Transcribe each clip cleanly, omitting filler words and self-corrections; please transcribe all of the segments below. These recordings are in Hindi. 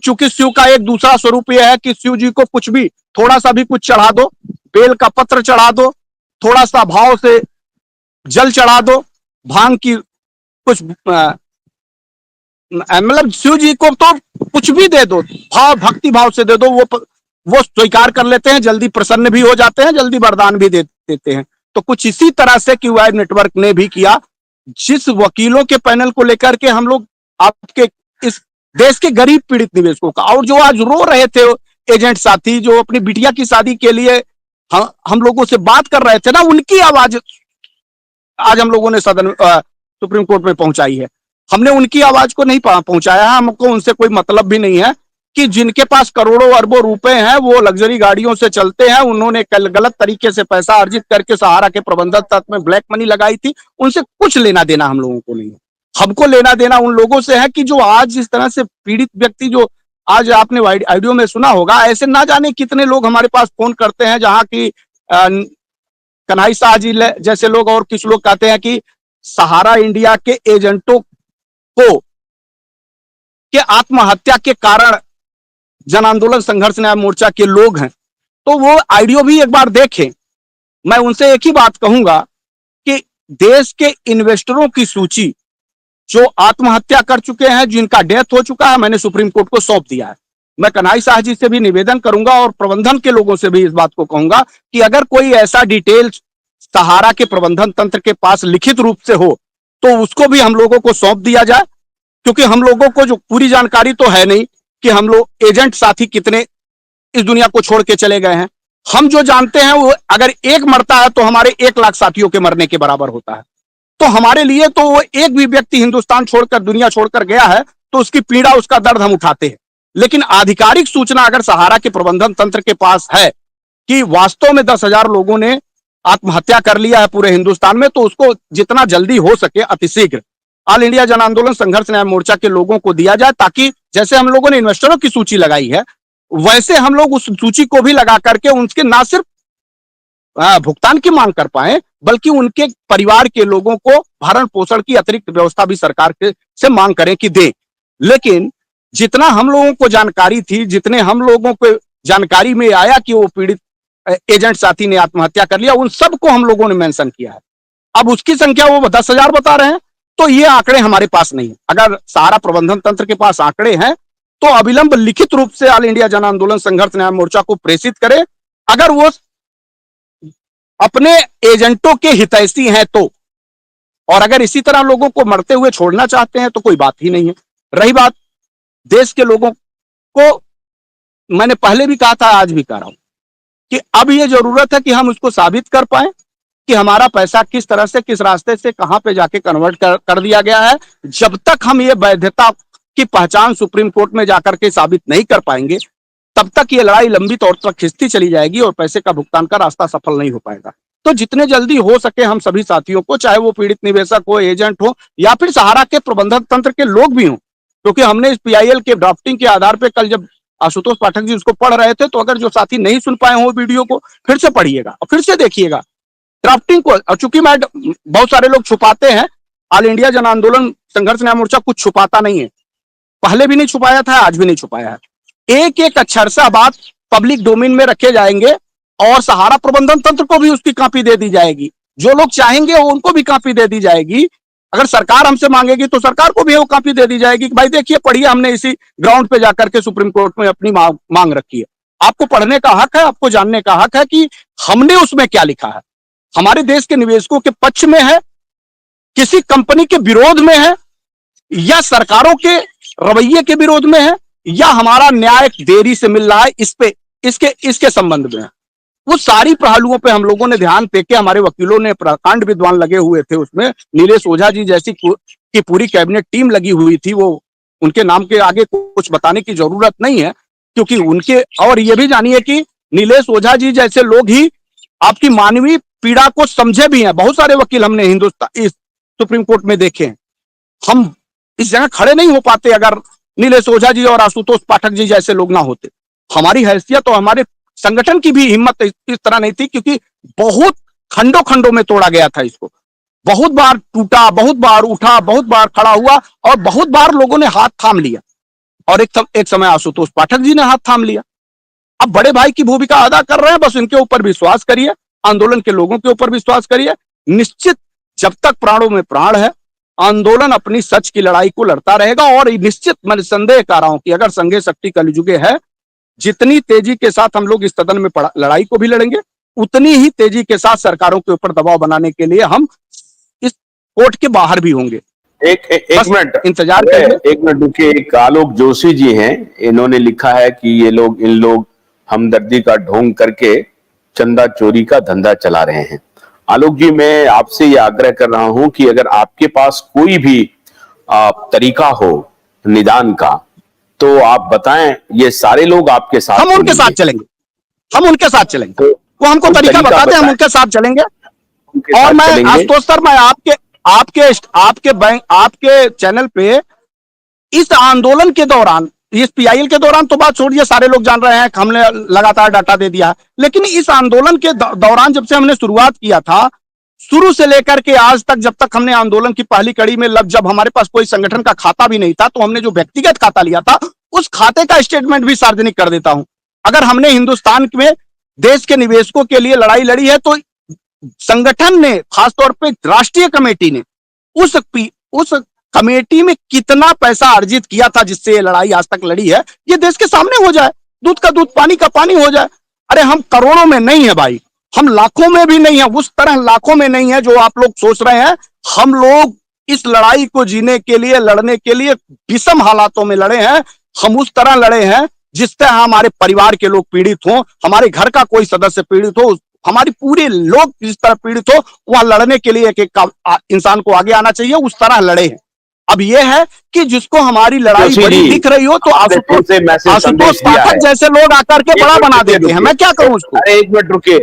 चूंकि शिव का एक दूसरा स्वरूप यह है कि शिव जी को कुछ भी, थोड़ा सा भी कुछ चढ़ा दो, बेल का पत्र चढ़ा दो, थोड़ा सा भाव से जल चढ़ा दो, भांग की कुछ मतलब शिव जी को तो कुछ भी दे दो, भाव भक्ति भाव से दे दो, वो स्वीकार कर लेते हैं, जल्दी प्रसन्न भी हो जाते हैं, जल्दी वरदान भी दे देते हैं। तो कुछ इसी तरह से क्यूआई नेटवर्क ने भी किया। जिस वकीलों के पैनल को लेकर के हम लोग आपके इस देश के गरीब पीड़ित निवेशकों का, और जो आज रो रहे थे एजेंट साथी जो अपनी बिटिया की शादी के लिए हम लोगों से बात कर रहे थे ना, उनकी आवाज आज हम लोगों ने सुप्रीम कोर्ट में पहुंचाई है। हमने उनकी आवाज को नहीं पहुंचाया है, हमको उनसे कोई मतलब भी नहीं है कि जिनके पास करोड़ों अरबों रुपए हैं, वो लग्जरी गाड़ियों से चलते हैं, उन्होंने गलत तरीके से पैसा अर्जित करके सहारा के प्रबंधन तत्व में ब्लैक मनी लगाई थी, उनसे कुछ लेना देना हम लोगों को नहीं है। हमको लेना देना उन लोगों से है कि जो आज इस तरह से पीड़ित व्यक्ति, जो आज आपने ऑडियो में सुना होगा, ऐसे ना जाने कितने लोग हमारे पास फोन करते हैं, जहां की कन्हई शाह जी जैसे लोग और कुछ लोग कहते हैं कि सहारा इंडिया के एजेंटों को के आत्महत्या के कारण जन आंदोलन संघर्ष न्याय मोर्चा के लोग हैं। तो वो ऑडियो भी एक बार देखें। मैं उनसे एक ही बात कहूंगा कि देश के इन्वेस्टरों की सूची जो आत्महत्या कर चुके हैं, जिनका डेथ हो चुका है, मैंने सुप्रीम कोर्ट को सौंप दिया है। मैं कन्हई शाह जी से भी निवेदन करूंगा और प्रबंधन के लोगों से भी इस बात को कहूंगा कि अगर कोई ऐसा डिटेल सहारा के प्रबंधन तंत्र के पास लिखित रूप से हो तो उसको भी हम लोगों को सौंप दिया जाए, क्योंकि हम लोगों को जो पूरी जानकारी तो है नहीं कि हम लोग एजेंट साथी कितने इस दुनिया को छोड़ के चले गए हैं। हम जो जानते हैं वो अगर एक मरता है तो हमारे 1 लाख साथियों के मरने के बराबर होता है। तो हमारे लिए तो वो एक भी व्यक्ति हिंदुस्तान छोड़कर, दुनिया छोड़कर गया है तो उसकी पीड़ा, उसका दर्द हम उठाते हैं। लेकिन आधिकारिक सूचना अगर सहारा के प्रबंधन तंत्र के पास है कि वास्तव में 10,000 लोगों ने आत्महत्या कर लिया है पूरे हिंदुस्तान में, तो उसको जितना जल्दी हो सके अतिशीघ्र ऑल इंडिया जन आंदोलन संघर्ष न्याय मोर्चा के लोगों को दिया जाए, ताकि जैसे हम लोगों ने इन्वेस्टरों की सूची लगाई है वैसे हम लोग उस सूची को भी लगा करके उनके ना सिर्फ भुगतान की मांग कर पाए, बल्कि उनके परिवार के लोगों को भरण पोषण की अतिरिक्त व्यवस्था भी सरकार से मांग करें कि दे। लेकिन जितना हम लोगों को जानकारी थी, जितने हम लोगों को जानकारी में आया कि वो पीड़ित एजेंट साथी ने आत्महत्या कर लिया, उन सबको हम लोगों ने मेंशन किया है। अब उसकी संख्या वो 10,000 बता रहे हैं, तो ये आंकड़े हमारे पास नहीं है। अगर सहारा प्रबंधन तंत्र के पास आंकड़े हैं तो अविलंब लिखित रूप से ऑल इंडिया जन आंदोलन संघर्ष न्याय मोर्चा को प्रेषित करे। अगर वो अपने एजेंटों के हितैषी हैं तो, और अगर इसी तरह लोगों को मरते हुए छोड़ना चाहते हैं तो कोई बात ही नहीं है। रही बात देश के लोगों को, मैंने पहले भी कहा था, आज भी कह रहा हूं कि अब ये जरूरत है कि हम उसको साबित कर पाए कि हमारा पैसा किस तरह से, किस रास्ते से, कहां पे जाके कन्वर्ट कर दिया गया है। जब तक हम ये वैधता की पहचान सुप्रीम कोर्ट में जाकर के साबित नहीं कर पाएंगे, तब तक ये लड़ाई लंबी तौर तक खिंचती चली जाएगी और पैसे का भुगतान का रास्ता सफल नहीं हो पाएगा। तो जितने जल्दी हो सके हम सभी साथियों को, चाहे वो पीड़ित निवेशक हो, एजेंट हो, या फिर सहारा के प्रबंधन तंत्र के लोग भी हों, क्योंकि हमने इस पीआईएल के ड्राफ्टिंग के आधार पर कल जब आशुतोष पाठक जी उसको पढ़ रहे थे, तो अगर जो साथी नहीं सुन पाए हो वीडियो को, फिर से पढ़िएगा और फिर से देखिएगा ड्राफ्टिंग को। और चूंकि मैं, बहुत सारे लोग छुपाते हैं, ऑल इंडिया जन आंदोलन संघर्ष न्याय मोर्चा कुछ छुपाता नहीं है, पहले भी नहीं छुपाया था, आज भी नहीं छुपाया है। एक एक अक्षरशा बात पब्लिक डोमेन में रखे जाएंगे और सहारा प्रबंधन तंत्र को भी उसकी कॉपी दे दी जाएगी। जो लोग चाहेंगे उनको भी कॉपी दे दी जाएगी। अगर सरकार हमसे मांगेगी तो सरकार को भी वो कॉपी दे दी जाएगी कि भाई देखिए, पढ़िए, हमने इसी ग्राउंड पे जाकर के सुप्रीम कोर्ट में अपनी मांग रखी है। आपको पढ़ने का हक है, आपको जानने का हक है कि हमने उसमें क्या लिखा है। हमारे देश के निवेशकों के पक्ष में है, किसी कंपनी के विरोध में है, या सरकारों के रवैये के विरोध में है, या हमारा न्याय देरी से मिल रहा है, इसके संबंध में है। वो सारी पहलुओं पे हम लोगों ने ध्यान देके, हमारे वकीलों ने, प्रकांड विद्वान लगे हुए थे उसमें, नीलेश ओझा जी जैसी की पूरी कैबिनेट टीम लगी हुई थी। वो उनके नाम के आगे कुछ बताने की जरूरत नहीं है, क्योंकि उनके, और ये भी जानिए कि नीलेश ओझा जी जैसे लोग ही आपकी मानवीय पीड़ा को समझे भी हैं। बहुत सारे वकील हमने हिंदुस्तान इस सुप्रीम कोर्ट में देखे हैं। हम इस जगह खड़े नहीं हो पाते अगर नीलेश ओझा जी और आशुतोष पाठक जी जैसे लोग ना होते। हमारी हैसियत और हमारे संगठन की भी हिम्मत इस तरह नहीं थी, क्योंकि बहुत खंडों खंडों में तोड़ा गया था इसको। बहुत बार टूटा, बहुत बार उठा, बहुत बार खड़ा हुआ, और बहुत बार लोगों ने हाथ थाम लिया। और एक समय आशुतोष पाठक जी ने हाथ थाम लिया। अब बड़े भाई की भूमिका अदा कर रहे हैं, बस इनके ऊपर विश्वास करिए, आंदोलन के लोगों के ऊपर विश्वास करिए। निश्चित जब तक प्राणों में प्राण है, आंदोलन अपनी सच की लड़ाई को लड़ता रहेगा। और निश्चित मैं निसंदेह कह रहा हूं कि अगर संघे शक्ति कलयुगे है, जितनी तेजी के साथ हम लोग इस सदन में लड़ाई को भी लड़ेंगे, उतनी ही तेजी के साथ सरकारों के ऊपर दबाव बनाने के लिए हम इस कोर्ट के बाहर भी होंगे। एक मिनट इंतजार करिए। एक मिनट रुकिए। एक आलोक जोशी जी हैं, इन्होंने लिखा है कि इन लोग हमदर्दी का ढोंग करके चंदा चोरी का धंधा चला रहे हैं। आलोक जी, मैं आपसे ये आग्रह कर रहा हूं कि अगर आपके पास कोई भी तरीका हो निदान का, तो आप बताएं। ये सारे लोग आपके साथ, हम उनके साथ चलेंगे, हम उनके साथ चलेंगे। तो वो हमको तरीका बता दें, हम उनके साथ चलेंगे। और मैं आशुतोष सर, मैं आपके चैनल पे इस आंदोलन के दौरान, इस पीआईएल के दौरान तो बात छोड़िए, सारे लोग जान रहे हैं, हमने लगातार डाटा दे दिया। लेकिन इस आंदोलन के दौरान जब से हमने शुरुआत किया था, शुरू से लेकर के आज तक, जब तक हमने आंदोलन की पहली कड़ी में जब हमारे पास कोई संगठन का खाता भी नहीं था, तो हमने जो व्यक्तिगत खाता लिया था, उस खाते का स्टेटमेंट भी सार्वजनिक कर देता हूं। अगर हमने हिंदुस्तान में देश के निवेशकों के लिए लड़ाई लड़ी है, तो संगठन ने, खासतौर पर राष्ट्रीय कमेटी ने, उस कमेटी में कितना पैसा अर्जित किया था जिससे ये लड़ाई आज तक लड़ी है, ये देश के सामने हो जाए। दूध का दूध, पानी का पानी हो जाए। अरे हम करोड़ों में नहीं है भाई, हम लाखों में भी नहीं है, उस तरह लाखों में नहीं है जो आप लोग सोच रहे हैं। हम लोग इस लड़ाई को जीने के लिए, लड़ने के लिए विषम हालातों में लड़े हैं। हम उस तरह लड़े हैं जिससे हमारे परिवार के लोग पीड़ित हो, हमारे घर का कोई सदस्य पीड़ित हो, हमारी पूरे लोग जिस तरह पीड़ित हो, वह लड़ने के लिए एक इंसान को आगे आना चाहिए, उस तरह लड़े हैं। अब यह है कि जिसको हमारी लड़ाई बड़ी दिख रही हो, तो आशुतोष पाठक जैसे लोग आकर के बड़ा बना देते हैं। मैं क्या करूं उसको? एक मिनट रुकिए।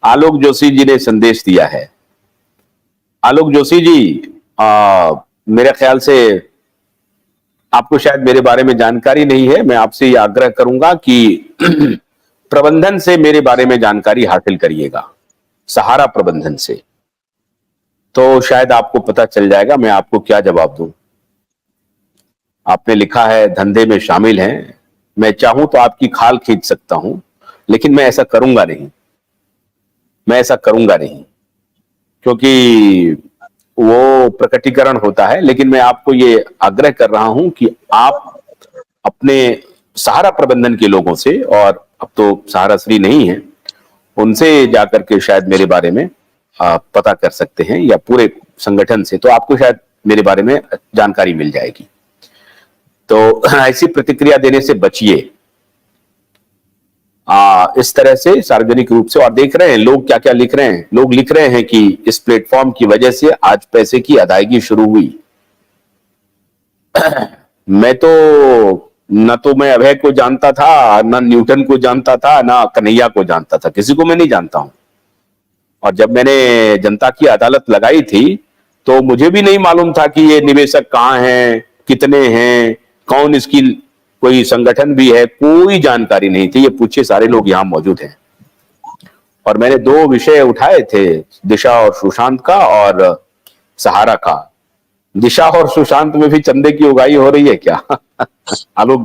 आलोक जोशी जी ने संदेश दिया है। आलोक जोशी जी, मेरे ख्याल से आपको शायद मेरे बारे में जानकारी नहीं है। मैं आपसे यह आग्रह करूंगा कि प्रबंधन से मेरे बारे में जानकारी हासिल करिएगा, सहारा प्रबंधन से, तो शायद आपको पता चल जाएगा मैं आपको क्या जवाब दूं। आपने लिखा है धंधे में शामिल हैं, मैं चाहूं तो आपकी खाल खींच सकता हूं, लेकिन मैं ऐसा करूंगा नहीं, क्योंकि वो प्रकटीकरण होता है। लेकिन मैं आपको ये आग्रह कर रहा हूं कि आप अपने सहारा प्रबंधन के लोगों से, और अब तो सहारा श्री नहीं है, उनसे जाकर के शायद मेरे बारे में पता कर सकते हैं, या पूरे संगठन से, तो आपको शायद मेरे बारे में जानकारी मिल जाएगी। तो ऐसी प्रतिक्रिया देने से बचिए, इस तरह से सार्वजनिक रूप से। और देख रहे हैं लोग क्या क्या लिख रहे हैं। लोग लिख रहे हैं कि इस प्लेटफॉर्म की वजह से आज पैसे की अदायगी शुरू हुई। मैं अभय को जानता था, ना न्यूटन को जानता था, ना कन्हैया को जानता था, किसी को मैं नहीं जानता हूं। और जब मैंने जनता की अदालत लगाई थी, तो मुझे भी नहीं मालूम था कि ये निवेशक कहां हैं, कितने हैं, कौन इसकी कोई संगठन भी है, कोई जानकारी नहीं थी। ये पूछे सारे लोग यहां मौजूद हैं। और मैंने 2 विषय उठाए थे, दिशा और सुशांत का, और सहारा का। दिशा और सुशांत में भी चंदे की उगाही हो रही है क्या? आलोक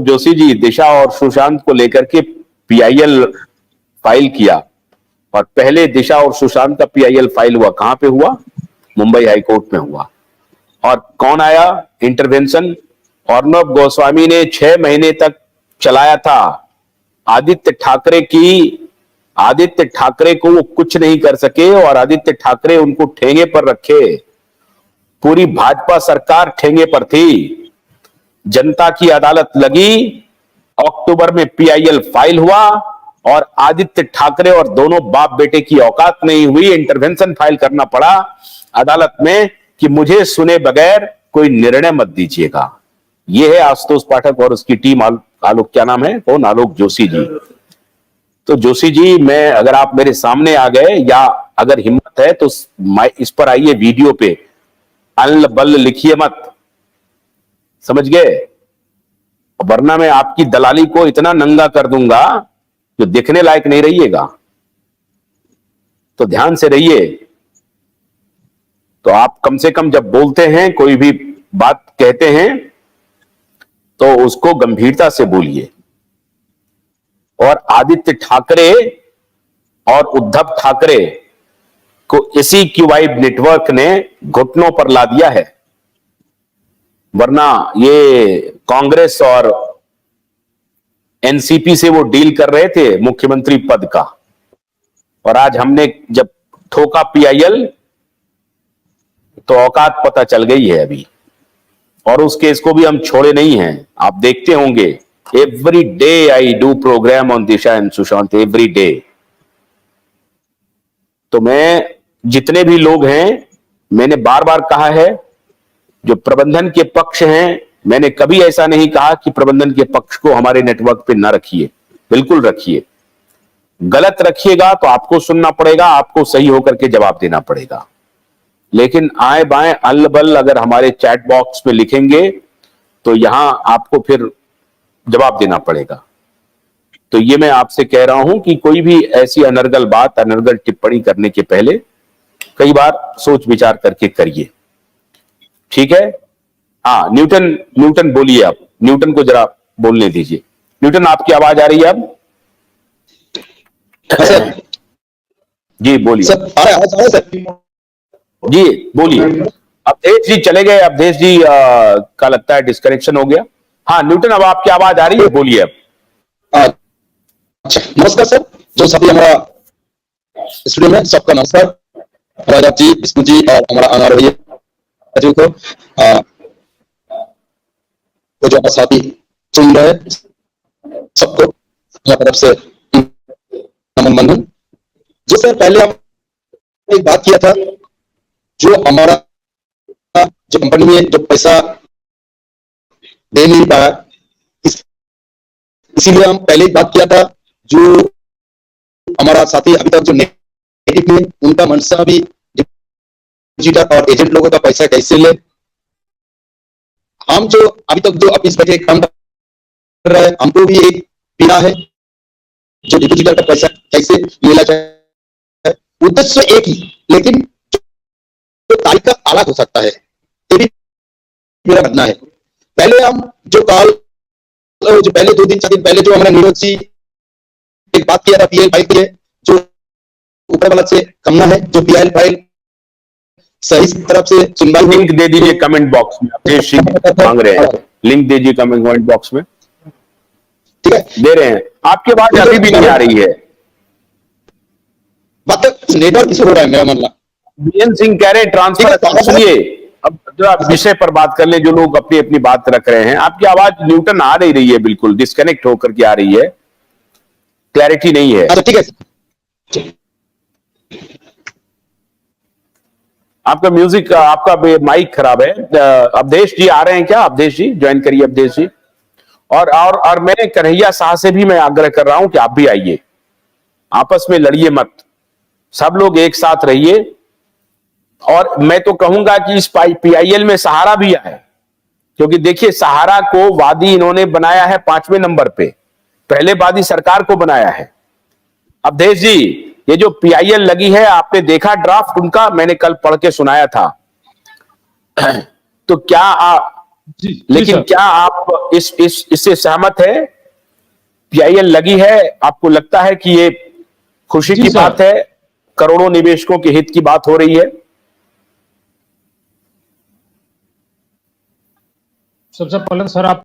जोशी जी, दिशा और सुशांत को लेकर के पीआईएल फाइल किया, और पहले दिशा और सुशांत का पीआईएल फाइल हुआ, कहां पे हुआ? मुंबई हाईकोर्ट में हुआ। और कौन आया इंटरवेंशन? अर्नब गोस्वामी ने 6 महीने तक चलाया था। आदित्य ठाकरे को वो कुछ नहीं कर सके, और आदित्य ठाकरे उनको ठेंगे पर रखे। पूरी भाजपा सरकार ठेंगे पर थी। जनता की अदालत लगी, अक्टूबर में पीआईएल फाइल हुआ, और आदित्य ठाकरे और दोनों बाप बेटे की औकात नहीं हुई, इंटरवेंशन फाइल करना पड़ा अदालत में कि मुझे सुने बगैर कोई निर्णय मत दीजिएगा। यह है आशुतोष पाठक और उसकी टीम। आलोक, क्या नाम है? कौन? आलोक जोशी जी। तो जोशी जी, मैं, अगर आप मेरे सामने आ गए, या अगर हिम्मत है तो इस पर आइए वीडियो पे, अल बल लिखिए मत, समझ गए? वरना मैं आपकी दलाली को इतना नंगा कर दूंगा जो दिखने लायक नहीं रहिएगा। तो ध्यान से रहिए। तो आप कम से कम जब बोलते हैं, कोई भी बात कहते हैं, तो उसको गंभीरता से बोलिए। और आदित्य ठाकरे और उद्धव ठाकरे को इसी क्यूवाइब नेटवर्क ने घुटनों पर ला दिया है, वरना ये कांग्रेस और एनसीपी से वो डील कर रहे थे मुख्यमंत्री पद का, और आज हमने जब ठोका पीआईएल तो औकात पता चल गई है अभी, और उस केस को भी हम छोड़े नहीं हैं। आप देखते होंगे, every day I do program on Disha and Sushant, every day. तो मैं, जितने भी लोग हैं, मैंने बार बार कहा है, जो प्रबंधन के पक्ष हैं, मैंने कभी ऐसा नहीं कहा कि प्रबंधन के पक्ष को हमारे नेटवर्क पे न रखिए, बिल्कुल रखिए। गलत रखिएगा तो आपको सुनना पड़ेगा, आपको सही होकर के जवाब देना पड़ेगा। लेकिन आए बाएं अल्ल बल्ल अगर हमारे चैट बॉक्स में लिखेंगे तो यहां आपको फिर जवाब देना पड़ेगा। तो ये मैं आपसे कह रहा हूं कि कोई भी ऐसी अनर्गल बात, अनर्गल टिप्पणी करने के पहले कई बार सोच विचार करके करिए, ठीक है? हाँ, न्यूटन बोलिए, आप न्यूटन को जरा बोलने दीजिए। न्यूटन, आपकी आवाज आ रही है अब? सर जी बोलिए। सर आ रहा है सर। जी बोलिए। अवधेश जी चले गए, अवधेश जी का लगता है डिस्कनेक्शन हो गया। हाँ न्यूटन, अब आपकी आवाज आ रही है, बोलिए अब। अच्छा, नमस्कार सर, जो सभी हमारा स्टूडियो में सबका नमस्कार। राजा जी, विष्णु जी और हमारा अनार भैया जी को वो जो साथी सुन रहे हैं, सबको हमारी तरफ से नमन मंदन। जो सर पहले हम एक बात किया था, जो हमारा जो कंपनी में जो पैसा दे नहीं पाया, इसीलिए हम पहले ही बात किया था, जो हमारा साथी अभी तक जो नेगेटिव में उनका मनसा भी डिजिटल और एजेंट लोगों का पैसा कैसे ले। हम जो अभी तक जो ऑफिस बैठे काम कर रहे हैं, हमको भी एक पीड़ा है, जो डिजिटल का पैसा कैसे मिला जाए। उद्देश्य एक ही, लेकिन जो तारीख अलग हो सकता है, ये भी मेरा मानना है। पहले हम जो कॉल, जो पहले 2 दिन 4 दिन पहले जो हमारा नीरज जी एक बात किया था पीएल फाइल के लिए, जो ऊपर वाला से कमना है, जो पीएल फाइल सही तरफ से सुनवाई। लिंक दे दीजिए कमेंट बॉक्स में, अवधेश जी मांग रहे हैं, लिंक दीजिए कमेंट बॉक्स में। ठीक है, दे रहे हैं। आपकी बात अभी भी नहीं आ रही है। बात नेटवर्क इशू हो रहा है मेरा मानना। बीएन सिंह कह रहे हैं ट्रांसफर। सुनिए, अब जो आप विषय पर बात कर ले, जो लोग अपनी अपनी बात रख रहे हैं, आपकी आवाज न्यूटन आ नहीं रही है, बिल्कुल डिस्कनेक्ट होकर के आ रही है, क्लैरिटी नहीं है। अच्छा ठीक है, आपका म्यूजिक, आपका माइक खराब है। अवधेश जी आ रहे हैं क्या? अवधेश जी ज्वाइन करिए, अवधेश जी। और मैं कन्हैया शाह से भी मैं आग्रह कर रहा हूं कि आप भी आइए, आपस में लड़िए मत, सब लोग एक साथ रहिए। और मैं तो कहूंगा कि इस पीआईएल में सहारा भी आए, क्योंकि देखिए सहारा को वादी इन्होंने बनाया है 5वें नंबर पे, पहले वादी सरकार को बनाया है। अवधेश जी, ये जो पीआईएल लगी है, आपने देखा ड्राफ्ट उनका? मैंने कल पढ़ के सुनाया था। तो क्या आप लेकिन क्या आप इससे सहमत है? पीआईएल लगी है, आपको लगता है कि ये खुशी की बात है, करोड़ों निवेशकों के हित की बात हो रही है? सबसे पहले सर आप